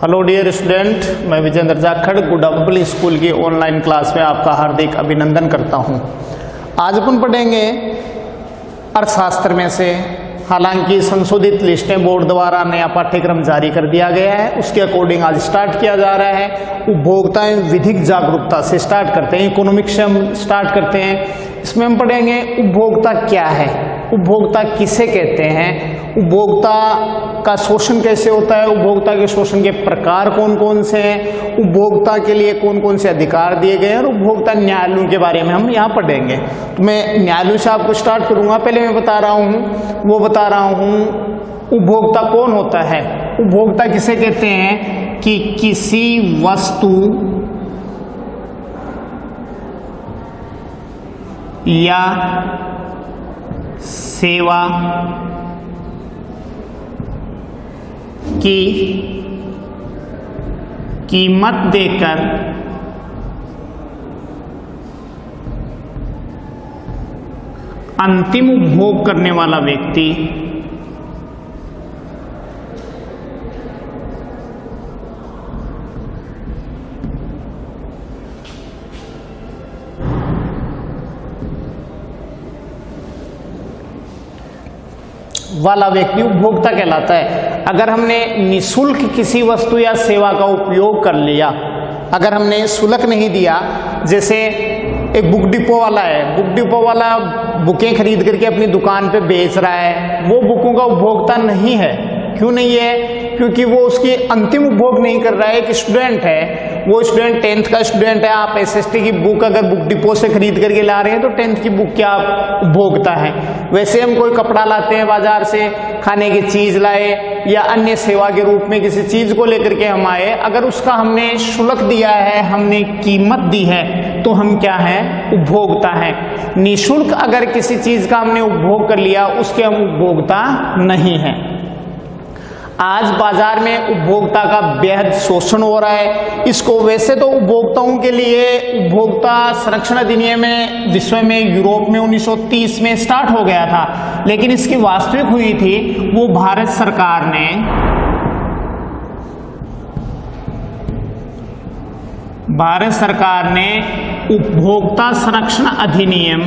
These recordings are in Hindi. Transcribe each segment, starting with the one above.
हेलो डियर स्टूडेंट, मैं विजेंद्र जाखड़ गुड्डा पब्लिक स्कूल की ऑनलाइन क्लास में आपका हार्दिक अभिनंदन करता हूं। आज अपन पढ़ेंगे अर्थशास्त्र में से। हालांकि संशोधित लिस्टें बोर्ड द्वारा नया पाठ्यक्रम जारी कर दिया गया है, उसके अकॉर्डिंग आज स्टार्ट किया जा रहा है। उपभोक्ता एवं विधिक जागरूकता से स्टार्ट करते हैं, इकोनॉमिक्स से हम स्टार्ट करते हैं। इसमें हम पढ़ेंगे उपभोक्ता क्या है, उपभोक्ता किसे कहते हैं, उपभोक्ता का शोषण कैसे होता है, उपभोक्ता के शोषण के प्रकार कौन कौन से हैं, उपभोक्ता के लिए कौन कौन से अधिकार दिए गए हैं और उपभोक्ता न्यायालयों के बारे में हम यहाँ पढ़ेंगे। तो मैं न्यायालयों से आपको स्टार्ट करूँगा। पहले मैं बता रहा हूँ उपभोक्ता कौन होता है। उपभोक्ता किसे कहते हैं कि किसी वस्तु या सेवा की कीमत देकर अंतिम उपभोग करने वाला व्यक्ति उपभोक्ता कहलाता है। अगर हमने निःशुल्क किसी वस्तु या सेवा का उपयोग कर लिया, अगर हमने शुल्क नहीं दिया, जैसे एक बुक डिपो वाला है, बुक डिपो वाला बुकें खरीद करके अपनी दुकान पे बेच रहा है, वो बुकों का उपभोक्ता नहीं है। क्यों नहीं है? क्योंकि वो उसकी अंतिम उपभोग नहीं कर रहा है। एक स्टूडेंट है, वो स्टूडेंट 10th का स्टूडेंट है, आप एसएसटी की बुक अगर बुक डिपो से खरीद करके ला रहे हैं तो 10th की बुक क्या उपभोक्ता है। वैसे हम कोई कपड़ा लाते हैं बाजार से, खाने की चीज लाए या अन्य सेवा के रूप में किसी चीज को लेकर के हम आए, अगर उसका हमने शुल्क दिया है, हमने कीमत दी है, तो हम क्या है? उपभोक्ता है। निःशुल्क अगर किसी चीज का हमने उपभोग कर लिया, उसके हम उपभोक्ता नहीं है। आज बाजार में उपभोक्ता का बेहद शोषण हो रहा है। इसको वैसे तो उपभोक्ताओं के लिए उपभोक्ता संरक्षण अधिनियम में विश्व में यूरोप में 1930 में स्टार्ट हो गया था, लेकिन इसकी वास्तविक हुई थी वो भारत सरकार ने उपभोक्ता संरक्षण अधिनियम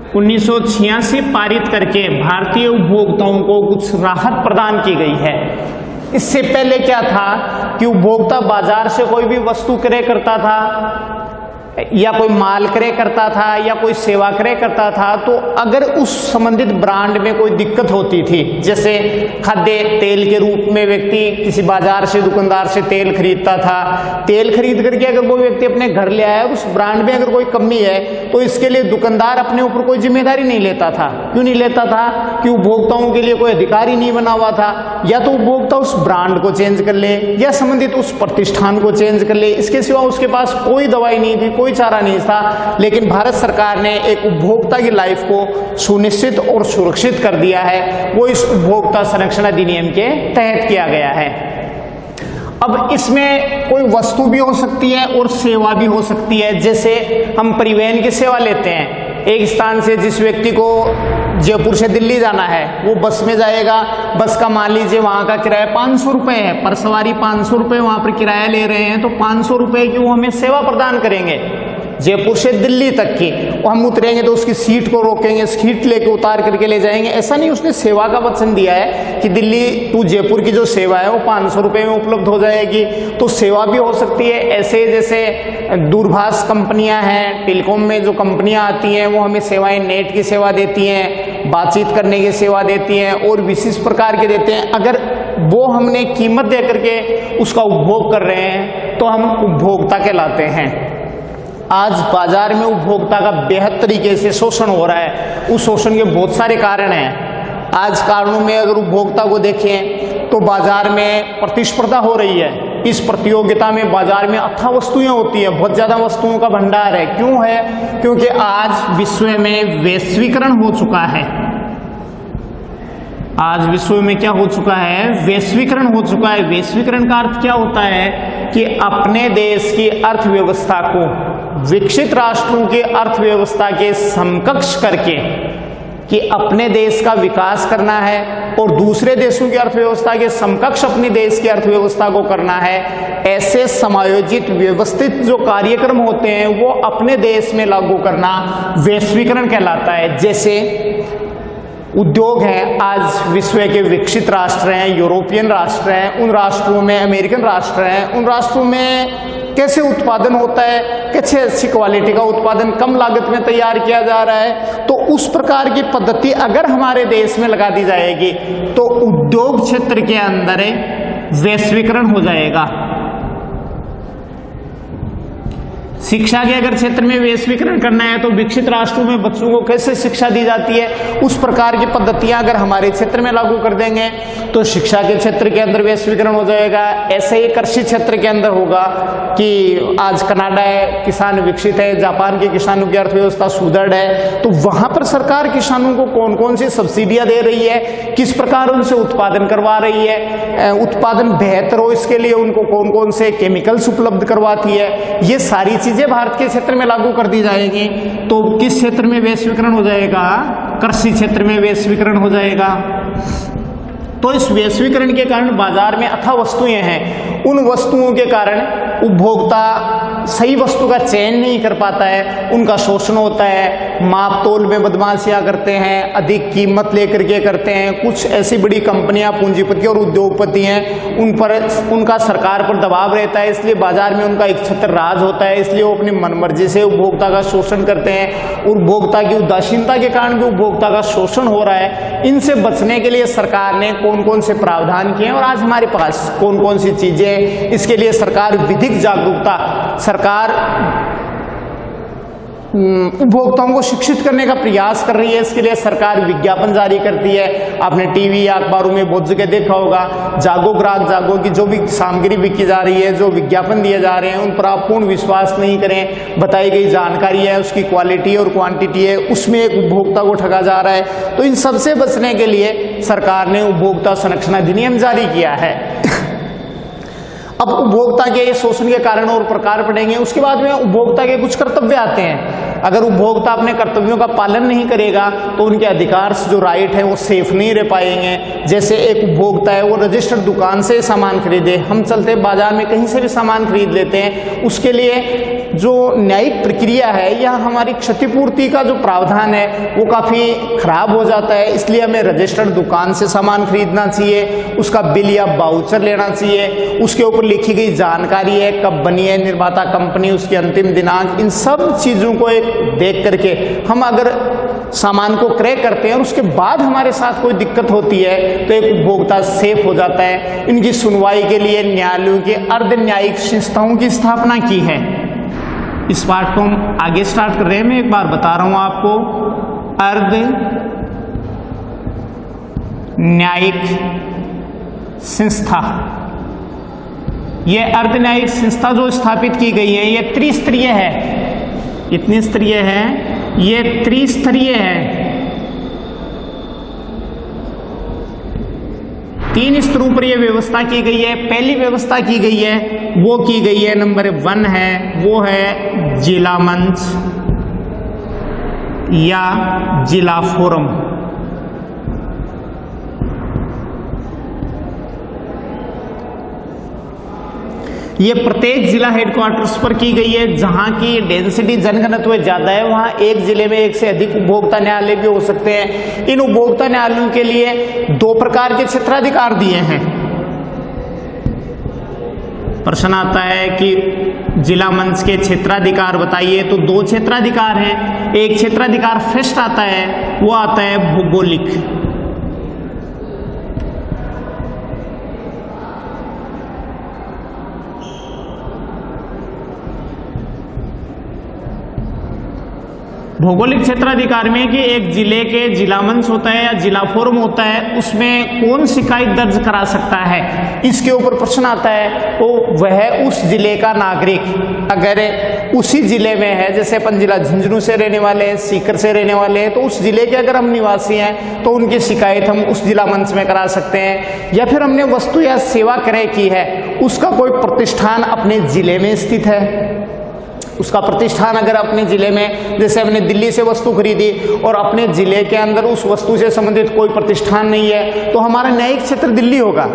1986 पारित करके भारतीय उपभोक्ताओं को कुछ राहत प्रदान की गई है। इससे पहले क्या था कि उपभोक्ता बाजार से कोई भी वस्तु क्रय करता था या कोई माल क्रय करता था या कोई सेवा क्रय करता था, तो अगर उस संबंधित ब्रांड में कोई दिक्कत होती थी, जैसे खाद्य तेल के रूप में व्यक्ति किसी बाजार से दुकानदार से तेल खरीदता था, तेल खरीद करके अगर वो व्यक्ति अपने घर ले आया, उस ब्रांड में अगर कोई कमी है तो इसके लिए दुकानदार अपने ऊपर कोई जिम्मेदारी नहीं लेता था। क्यों नहीं लेता था? कि उपभोक्ताओं के लिए कोई अधिकार ही नहीं बना हुआ था। या तो उपभोक्ता उस ब्रांड को चेंज कर ले या संबंधित उस प्रतिष्ठान को चेंज कर ले, इसके सिवा उसके पास कोई दवाई नहीं थी, कोई चारा नहीं था। लेकिन भारत सरकार ने एक उपभोक्ता की लाइफ को सुनिश्चित और सुरक्षित कर दिया है, वो इस उपभोक्ता संरक्षण अधिनियम के तहत किया गया है। अब इसमें कोई वस्तु भी हो सकती है और सेवा भी हो सकती है। जैसे हम परिवहन की सेवा लेते हैं, एक स्थान से जिस व्यक्ति को जयपुर से दिल्ली जाना है, वो बस में जाएगा, बस का मान लीजिए वहाँ का किराया 500 रुपये है, पर सवारी 500 रुपये वहाँ पर किराया ले रहे हैं, तो 500 रुपये की वो हमें सेवा प्रदान करेंगे जयपुर से दिल्ली तक की। और हम उतरेंगे तो उसकी सीट को रोकेंगे, सीट लेके उतार करके ले जाएंगे। ऐसा नहीं, उसने सेवा का वचन दिया है कि दिल्ली टू जयपुर की जो सेवा है वो 500 रुपये में उपलब्ध हो जाएगी। तो सेवा भी हो सकती है। ऐसे जैसे दूरभाष कंपनियां हैं, टेलीकॉम में जो कंपनियां आती हैं वो हमें सेवाएं, नेट की सेवा देती हैं, बातचीत करने की सेवा देती हैं और विशेष प्रकार के देते हैं। अगर वो हमने कीमत दे करके उसका उपभोग कर रहे हैं तो हम उपभोक्ता कहलाते हैं। आज बाजार में उपभोक्ता का बेहद तरीके से शोषण हो रहा है। उस शोषण के बहुत सारे कारण हैं। आज कारणों में अगर उपभोक्ता को देखें तो बाजार में प्रतिस्पर्धा हो रही है। इस प्रतियोगिता में बाजार में अथाह वस्तुएं होती है, बहुत ज्यादा वस्तुओं का भंडार है। क्यों है? क्योंकि आज विश्व में वैश्वीकरण हो चुका है। आज विश्व में क्या हो चुका है, वैश्वीकरण हो चुका है। वैश्वीकरण का अर्थ क्या होता है कि अपने देश की अर्थव्यवस्था को विकसित राष्ट्रों की अर्थव्यवस्था के समकक्ष करके कि अपने देश का विकास करना है और दूसरे देशों की अर्थव्यवस्था के समकक्ष अपने देश की अर्थव्यवस्था को करना है। ऐसे समायोजित व्यवस्थित जो कार्यक्रम होते हैं वो अपने देश में लागू करना वैश्वीकरण कहलाता है। जैसे उद्योग है, आज विश्व के विकसित राष्ट्र हैं, यूरोपियन राष्ट्र हैं, उन राष्ट्रों में अमेरिकन राष्ट्र हैं, उन राष्ट्रों में कैसे उत्पादन होता है, कैसे अच्छी क्वालिटी का उत्पादन कम लागत में तैयार किया जा रहा है, तो उस प्रकार की पद्धति अगर हमारे देश में लगा दी जाएगी तो उद्योग क्षेत्र के अंदर वैश्वीकरण हो जाएगा। शिक्षा के अगर क्षेत्र में वैश्वीकरण करना है तो विकसित राष्ट्रों में बच्चों को कैसे शिक्षा दी जाती है, उस प्रकार की पद्धतियां अगर हमारे क्षेत्र में लागू कर देंगे तो शिक्षा के क्षेत्र के अंदर वैश्वीकरण हो जाएगा। ऐसे ही कृषि क्षेत्र के अंदर होगा कि आज कनाडा है, किसान विकसित है, जापान के किसानों की अर्थव्यवस्था सुदृढ़ है, तो वहां पर सरकार किसानों को कौन कौन सी सब्सिडियां दे रही है, किस प्रकार उनसे उत्पादन करवा रही है, उत्पादन बेहतर हो इसके लिए उनको कौन कौन से केमिकल्स उपलब्ध करवाती है, ये सारी चीजें भारत के क्षेत्र में लागू कर दी जाएगी। तो किस क्षेत्र में वैश्वीकरण हो जाएगा, कृषि क्षेत्र में वैश्वीकरण हो जाएगा। तो इस वैश्वीकरण के कारण बाजार में अथाह वस्तुएं हैं, उन वस्तुओं के कारण उपभोक्ता सही वस्तु का चयन नहीं कर पाता है, उनका शोषण होता है, माप तोल में बदमाशियां करते हैं, अधिक कीमत लेकर के करते हैं। कुछ ऐसी बड़ी कंपनियां, पूंजीपति और उद्योगपति हैं, उन पर उनका सरकार पर दबाव रहता है, इसलिए बाजार में उनका एक छत्र राज होता है, इसलिए वो अपनी मनमर्जी से उपभोक्ता का शोषण करते हैं। उपभोक्ता की उदासीनता के कारण भी उपभोक्ता का शोषण हो रहा है। इनसे बचने के लिए सरकार ने कौन कौन से प्रावधान किए हैं और आज हमारे पास कौन कौन सी चीजें, इसके लिए सरकार विधिक जागरूकता, सरकार उपभोक्ताओं को शिक्षित करने का प्रयास कर रही है। इसके लिए सरकार विज्ञापन जारी करती है। आपने टीवी या अखबारों में बहुत जगह देखा होगा, जागो ग्राहक जागो की जो भी सामग्री बिकी जा रही है, जो विज्ञापन दिए जा रहे हैं, उन पर आप पूर्ण विश्वास नहीं करें। बताई गई जानकारी है, उसकी क्वालिटी और क्वांटिटी है, उसमें एक उपभोक्ता को ठगा जा रहा है। तो इन सबसे बचने के लिए सरकार ने उपभोक्ता संरक्षण अधिनियम जारी किया है। अब उपभोक्ता के शोषण के कारण और प्रकार पड़ेंगे, उसके बाद में उपभोक्ता के कुछ कर्तव्य आते हैं। अगर उपभोक्ता अपने कर्तव्यों का पालन नहीं करेगा तो उनके अधिकार जो राइट है वो सेफ नहीं रह पाएंगे। जैसे एक उपभोक्ता है, वो रजिस्टर्ड दुकान से सामान खरीदे, हम चलते बाजार में कहीं से भी सामान खरीद लेते हैं, उसके लिए जो न्यायिक प्रक्रिया है या हमारी क्षतिपूर्ति का जो प्रावधान है वो काफ़ी खराब हो जाता है। इसलिए हमें रजिस्टर्ड दुकान से सामान खरीदना चाहिए, उसका बिल या बाउचर लेना चाहिए, उसके ऊपर लिखी गई जानकारी है, कब बनी है निर्माता कंपनी, उसकी अंतिम दिनांक, इन सब चीज़ों को एक देख करके हम अगर सामान को क्रय करते हैं और उसके बाद हमारे साथ कोई दिक्कत होती है तो एक उपभोक्ता सेफ हो जाता है। इनकी सुनवाई के लिए न्यायालयों की अर्ध न्यायिक संस्थाओं की स्थापना की है। इस पाठ को हम आगे स्टार्ट कर रहे हैं, मैं एक बार बता रहा हूं आपको। अर्ध न्यायिक संस्था, ये अर्ध न्यायिक संस्था जो स्थापित की गई है ये त्रिस्तरीय है। इतनी स्तरीय है, ये त्रिस्तरीय है। 3 स्तरों पर यह व्यवस्था की गई है। पहली व्यवस्था की गई है वो की गई है, नंबर 1 है, वो है जिला मंच या जिला फोरम। ये प्रत्येक जिला हेडक्वार्टर्स पर की गई है। जहां की डेंसिटी जनघनत्व ज्यादा है वहां एक जिले में एक से अधिक उपभोक्ता न्यायालय भी हो सकते हैं। इन उपभोक्ता न्यायालयों के लिए 2 प्रकार के क्षेत्राधिकार दिए हैं। प्रश्न आता है कि जिला मंच के क्षेत्राधिकार बताइए, तो 2 क्षेत्राधिकार हैं। एक क्षेत्राधिकार फर्स्ट आता है, वो आता है भौगोलिक। भौगोलिक क्षेत्राधिकार में कि एक जिले के जिला मंच होता है या जिला फोरम होता है, उसमें कौन शिकायत दर्ज करा सकता है, इसके ऊपर प्रश्न आता है। तो वह उस जिले का नागरिक अगर उसी जिले में है, जैसे अपन जिला झुंझुनू से रहने वाले हैं, सीकर से रहने वाले हैं, तो उस जिले के अगर हम निवासी हैं तो उनकी शिकायत हम उस जिला मंच में करा सकते हैं। या फिर हमने वस्तु या सेवा क्रय की है, उसका कोई प्रतिष्ठान अपने जिले में स्थित है, उसका प्रतिष्ठान अगर अपने जिले में, जैसे हमने दिल्ली से वस्तु खरीदी और अपने जिले के अंदर उस वस्तु से संबंधित कोई प्रतिष्ठान नहीं है, तो हमारा न्यायिक क्षेत्र दिल्ली होगा,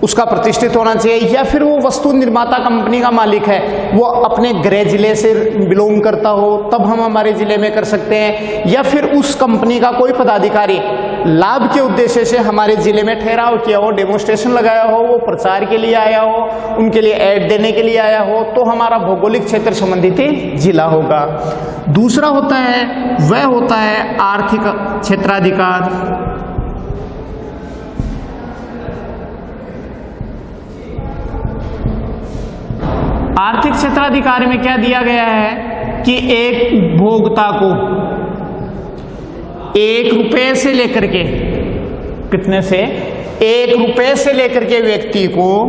उसका प्रतिष्ठित होना चाहिए। या फिर वो वस्तु निर्माता कंपनी का मालिक है, वो अपने गृह जिले से बिलोंग करता हो, तब हम हमारे जिले में कर सकते हैं। या फिर उस कंपनी का कोई पदाधिकारी लाभ के उद्देश्य से हमारे जिले में ठहराव किया हो, डेमोन्स्ट्रेशन लगाया हो, वो प्रचार के लिए आया हो, उनके लिए ऐड देने के लिए आया हो, तो हमारा भौगोलिक क्षेत्र संबंधित जिला होगा। दूसरा होता है, वह होता है आर्थिक क्षेत्राधिकार। आर्थिक क्षेत्राधिकार में क्या दिया गया है कि एक उपभोक्ता को 1 रुपये से लेकर के, कितने से, 1 रुपये से लेकर के व्यक्ति को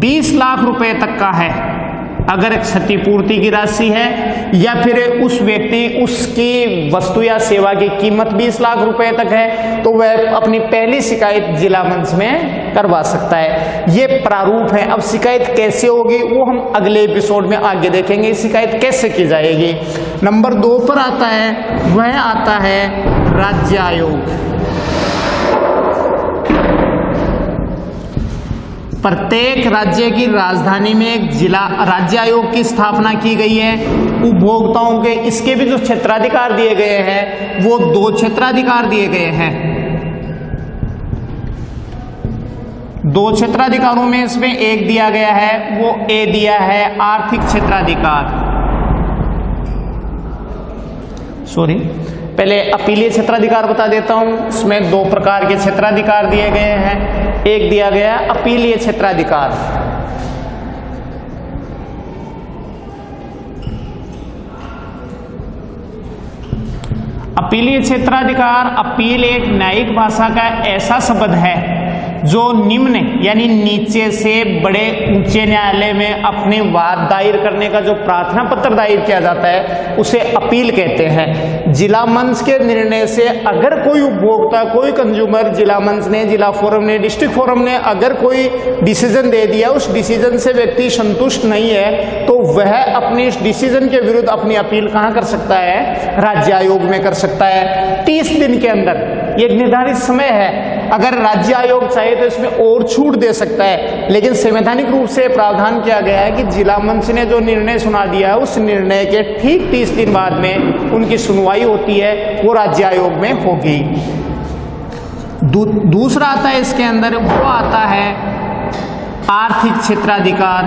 20 लाख रुपए तक का है, अगर क्षतिपूर्ति की राशि है, या फिर उस व्यक्ति, उसकी वस्तु या सेवा की कीमत 20 लाख रुपए तक है, तो वह अपनी पहली शिकायत जिला मंच में करवा सकता है। ये प्रारूप है। अब शिकायत कैसे होगी वो हम अगले एपिसोड में आगे देखेंगे, शिकायत कैसे की जाएगी। नंबर 2 पर आता है, वह आता है राज्य आयोग। प्रत्येक राज्य की राजधानी में एक जिला राज्य आयोग की स्थापना की गई है। उपभोक्ताओं के इसके भी जो क्षेत्राधिकार दिए गए हैं वो 2 क्षेत्राधिकार दिए गए हैं। 2 क्षेत्राधिकारों में इसमें एक दिया गया है, वो ए दिया है आर्थिक क्षेत्राधिकार। सॉरी, पहले अपीलीय क्षेत्राधिकार बता देता हूं। इसमें 2 प्रकार के क्षेत्राधिकार दिए गए हैं। एक दिया गया अपीलीय क्षेत्राधिकार। अपीलीय क्षेत्राधिकार, अपील एक न्यायिक भाषा का ऐसा शब्द है जो निम्न यानी नीचे से बड़े ऊंचे न्यायालय में अपने वाद दायर करने का जो प्रार्थना पत्र दायर किया जाता है उसे अपील कहते हैं। जिला मंच के निर्णय से अगर कोई उपभोक्ता, कोई कंज्यूमर, जिला मंच ने, जिला फोरम ने, डिस्ट्रिक्ट फोरम ने अगर कोई डिसीजन दे दिया, उस डिसीजन से व्यक्ति संतुष्ट नहीं है, तो वह अपने इस डिसीजन के विरुद्ध अपनी अपील कहां कर सकता है? राज्य आयोग में कर सकता है 30 दिन के अंदर। ये एक निर्धारित समय है। अगर राज्य आयोग चाहे तो इसमें और छूट दे सकता है, लेकिन संवैधानिक रूप से प्रावधान किया गया है कि जिला मंच ने जो निर्णय सुना दिया है उस निर्णय के ठीक 30 दिन बाद में उनकी सुनवाई होती है, वो राज्य आयोग में होगी। दूसरा आता है इसके अंदर, वो आता है आर्थिक क्षेत्राधिकार।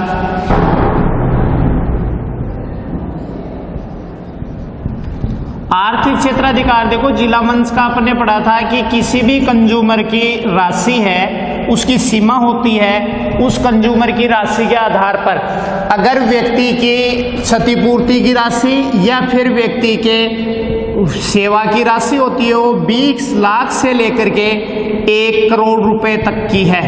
आर्थिक क्षेत्राधिकार देखो, जिला मंच का आपने पढ़ा था कि किसी भी कंज्यूमर की राशि है, उसकी सीमा होती है। उस कंज्यूमर की राशि के आधार पर अगर व्यक्ति की क्षतिपूर्ति की राशि या फिर व्यक्ति के सेवा की राशि होती है, वो 20 लाख से लेकर के 1 करोड़ रुपए तक की है,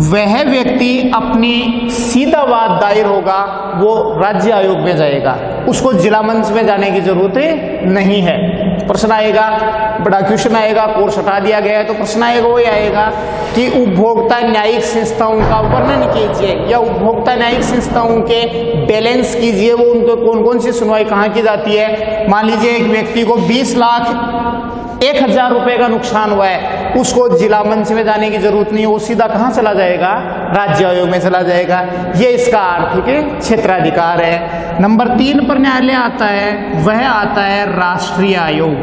वह व्यक्ति अपनी सीधा वाद दायर होगा, वो राज्य आयोग में जाएगा, उसको जिला मंच में जाने की जरूरत नहीं है। प्रश्न आएगा, बड़ा क्वेश्चन आएगा, कोर्स हटा दिया गया है तो प्रश्न आएगा, वो आएगा कि उपभोक्ता न्यायिक संस्थाओं का वर्णन कीजिए या उपभोक्ता न्यायिक संस्थाओं के बैलेंस कीजिए, वो उनको कौन कौन सी सुनवाई कहाँ की जाती है। मान लीजिए एक व्यक्ति को 20,01,000 रुपए का नुकसान हुआ है, उसको जिला मंच में जाने की जरूरत नहीं है, वो सीधा कहां चला जाएगा? राज्य आयोग में चला जाएगा। ये इसका आर्थिक क्षेत्राधिकार है। नंबर 3 पर न्यायालय आता है, वह आता है राष्ट्रीय आयोग।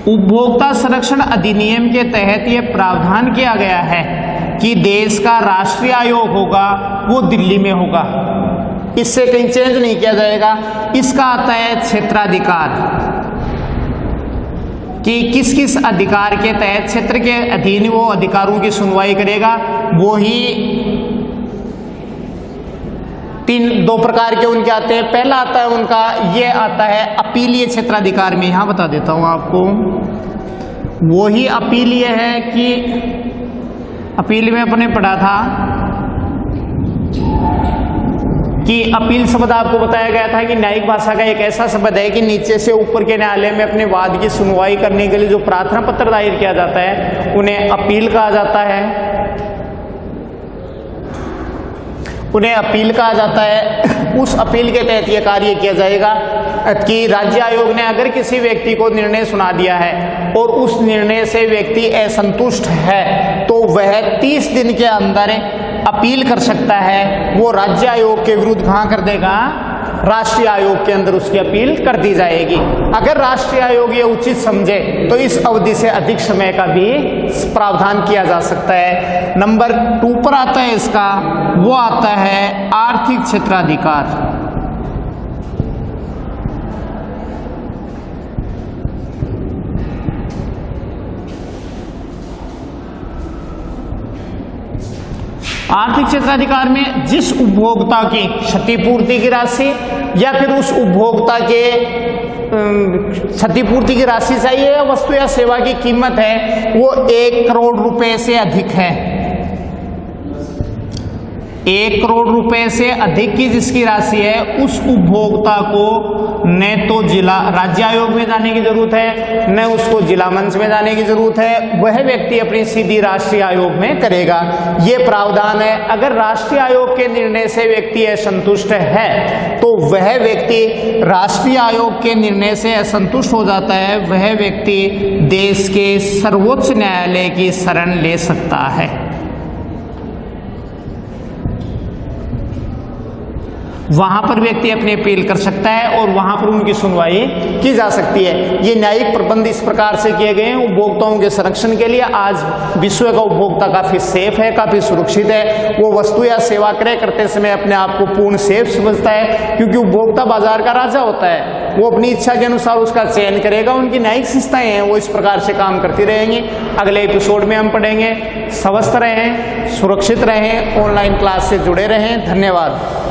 उपभोक्ता संरक्षण अधिनियम के तहत यह प्रावधान किया गया है कि देश का राष्ट्रीय आयोग होगा वो दिल्ली में होगा, इससे कहीं चेंज नहीं किया जाएगा। इसका आता है क्षेत्राधिकार। कि किस किस अधिकार के तहत क्षेत्र के अधीन वो अधिकारों की सुनवाई करेगा। वो ही दो प्रकार के उनके आते हैं। पहला आता है उनका, ये आता है अपीलीय क्षेत्राधिकार में। यहां बता देता हूं आपको, वो ही अपीलीय है कि अपील में अपने पढ़ा था कि अपील शब्द आपको बताया गया था कि न्यायिक भाषा का एक ऐसा शब्द है कि नीचे से ऊपर के न्यायालय में अपने वाद की सुनवाई करने के लिए जो प्रार्थना पत्र दायर किया जाता है उन्हें अपील कहा जाता है। उन्हें अपील कहा जाता है। उस अपील के तहत यह कार्य किया जाएगा कि राज्य आयोग ने अगर किसी व्यक्ति को निर्णय सुना दिया है और उस निर्णय से व्यक्ति असंतुष्ट है तो वह 30 दिन के अंदर अपील कर सकता है। वो राज्य आयोग के विरुद्ध कहाँ कर देगा, राष्ट्रीय आयोग के अंदर उसकी अपील कर दी जाएगी। अगर राष्ट्रीय आयोग ये उचित समझे तो इस अवधि से अधिक समय का भी प्रावधान किया जा सकता है। नंबर 2 पर आता है इसका, वो आता है आर्थिक क्षेत्राधिकार। आर्थिक क्षेत्राधिकार में जिस उपभोक्ता की क्षतिपूर्ति की राशि या फिर उस उपभोक्ता के क्षतिपूर्ति की राशि चाहिए या वस्तु या सेवा की कीमत है वो 1 करोड़ रुपए से अधिक है, 1 करोड़ रुपए से अधिक की जिसकी राशि है उस उपभोक्ता को न तो जिला राज्य आयोग में जाने की जरूरत है, न उसको जिला मंच में जाने की जरूरत है। वह व्यक्ति अपनी सीधी राष्ट्रीय आयोग में करेगा। ये प्रावधान है। अगर राष्ट्रीय आयोग के निर्णय से व्यक्ति असंतुष्ट है तो वह व्यक्ति राष्ट्रीय आयोग के निर्णय से असंतुष्ट हो जाता है, वह व्यक्ति देश के सर्वोच्च न्यायालय की शरण ले सकता है। वहां पर व्यक्ति अपनी अपील कर सकता है और वहां पर उनकी सुनवाई की जा सकती है। ये न्यायिक प्रबंध इस प्रकार से किए गए हैं उपभोक्ताओं के संरक्षण के लिए। आज विश्व का उपभोक्ता काफी सेफ है, काफी सुरक्षित है। वो वस्तु या सेवा क्रय करते समय अपने आप को पूर्ण सेफ समझता है, क्योंकि उपभोक्ता बाजार का राजा होता है। वो अपनी इच्छा के अनुसार उसका चयन करेगा। उनकी न्यायिक संस्थाएं हैं वो इस प्रकार से काम करती रहेंगी। अगले एपिसोड में हम पढ़ेंगे। स्वस्थ रहें, सुरक्षित रहें, ऑनलाइन क्लास से जुड़े रहें। धन्यवाद।